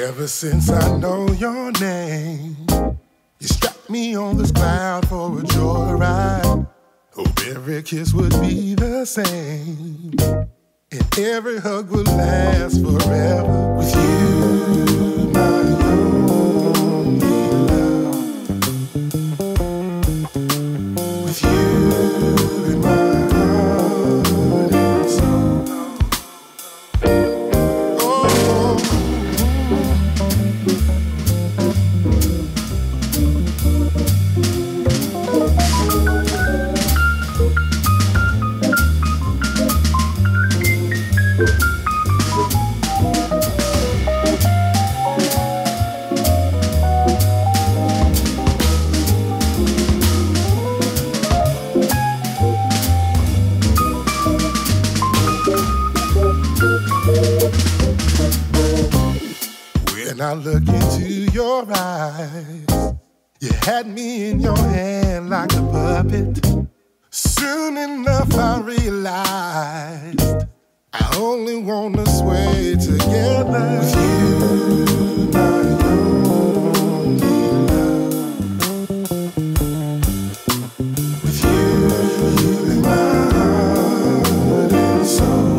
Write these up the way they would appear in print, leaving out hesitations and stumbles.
Ever since I know your name, you struck me on this cloud for a joyride. Hope every kiss would be the same, and every hug would last forever. With you, my only love. With you in my heart and soul. When I look into your eyes, you had me in your hand like a puppet. Soon enough I realized I only want to sway together. With you, my only love. With you in my heart and soul.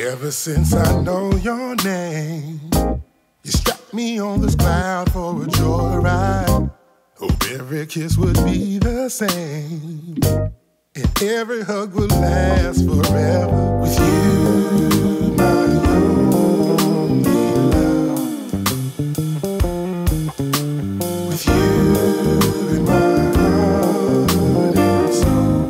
Ever since I know your name, you struck me on this cloud for a joyride. Hope every kiss would be the same, and every hug would last forever. With you, my only love. With you in my heart and soul.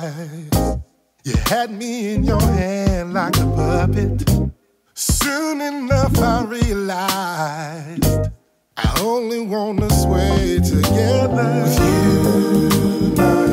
eyes. You had me in your hand like a puppet. Soon enough I realized I only wanna sway together with you.